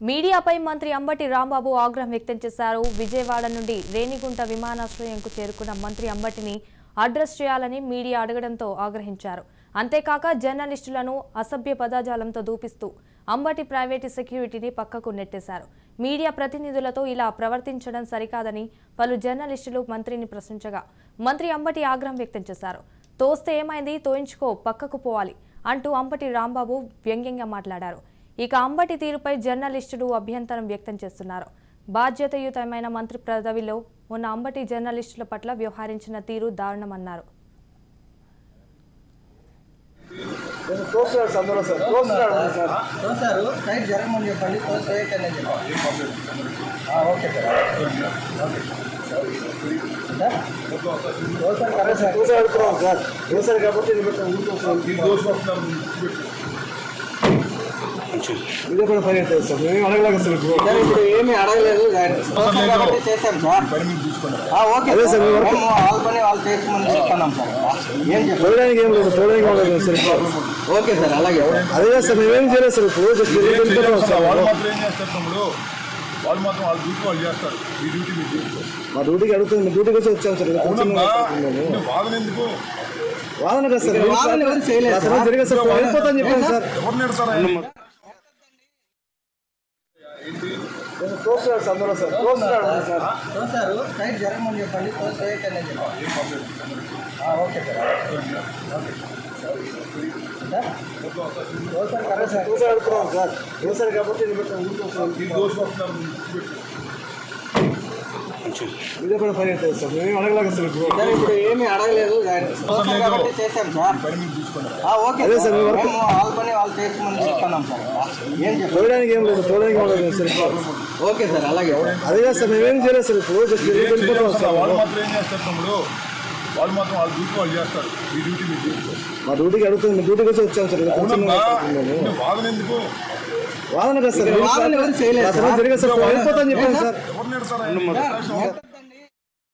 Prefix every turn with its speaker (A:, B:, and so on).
A: మీడియాపై మంత్రి అంబటి రాంబాబు ఆగ్రహం వ్యక్తం చేశారు. విజయవాడ నుండి రేణిగుంట విమానాశ్రయంకు చేరుకున్న మంత్రి అంబటిని అడ్రస్ చేయాలని మీడియా అడగడంతో ఆగ్రహించారు. అంతేకాక జర్నలిస్టులను అసభ్య పదజాలంతో దూపిస్తూ అంబటి ప్రైవేటు సెక్యూరిటీని పక్కకు నెట్టేశారు. మీడియా ప్రతినిధులతో ఇలా ప్రవర్తించడం సరికాదని పలు జర్నలిస్టులు మంత్రిని ప్రశ్నించగా మంత్రి అంబటి ఆగ్రహం వ్యక్తం చేశారు. తోస్తే ఏమైంది, తోయించుకో, పక్కకు పోవాలి అంటూ అంబటి రాంబాబు వ్యంగ్యంగా మాట్లాడారు. ఇక అంబటి తీరుపై జర్నలిస్టులు అభ్యంతరం వ్యక్తం చేస్తున్నారు. బాధ్యతాయుతమైన మంత్రి పదవిలో ఉన్న అంబటి జర్నలిస్టుల పట్ల వ్యవహరించిన తీరు దారుణమన్నారు.
B: ఇదే కూడా ఫైన్ అవుతుంది సార్. మేము అడగలేదు సార్. ఇప్పుడు ఏమి అడగలేదు చేశాం సార్. అదే సార్ వాళ్ళ పని వాళ్ళు చేసుకుని చెప్తున్నాం సార్. చూడడానికి ఏం లేదు, చూడడానికి లేదు సార్. ఓకే సార్, అలాగే అదే సార్. మేమేం చేయలేదు సార్. ఇప్పుడు
C: వాళ్ళు మాత్రం వాళ్ళ డ్యూటీ వాళ్ళు చేస్తారు. మీ డ్యూటీ మీరు చేస్తారు.
B: మా డ్యూటీకి అడుగుతుంది. మీ డ్యూటీకి వచ్చి వచ్చాం సార్.
C: వాదన ఎందుకు?
B: వాదన కదా సార్. జరిగదు సార్. వెళ్ళిపోతాను చెప్పాను సార్.
C: ఎవరిని ఎడతారా?
B: చూస్తున్నారు సార్. అందులో సార్ చూస్తారు. సైడ్ జరగమని చెప్పండి. Okay sir. చూసారు అడుగుతున్నాం సార్. చూసారు కాబట్టి ఇదే కూడా ఫైన్ అవుతుంది సార్. మేము అడగలేదు సార్. ఇప్పుడు ఏమి అడగలేదు చేశాం సార్. అదే సార్. వాళ్ళ పని వాళ్ళు చేసుకుని చెప్తున్నాం సార్. చూడడానికి ఏం లేదు, చూడడానికి లేదు సార్. ఓకే సార్, అలాగే అదే సార్. మేమేం చేయలేదు సార్. ఇప్పుడు
C: వాళ్ళు మాత్రం ఏం చేస్తారు తమ్ముడు? వాళ్ళు మాత్రం వాళ్ళ డ్యూటీ వాళ్ళు చేస్తారు. మీ డ్యూటీ మీరు చేస్తారు.
B: మా డ్యూటీకి అడుగుతుంది. మీ డ్యూటీకి వచ్చి వచ్చాం సార్.
C: వాదన ఎందుకు?
B: వాదన కదా సార్. జరిగదు సార్. వెళ్ళిపోతాను చెప్పాను సార్.
C: ఎవరిని ఎడతారా?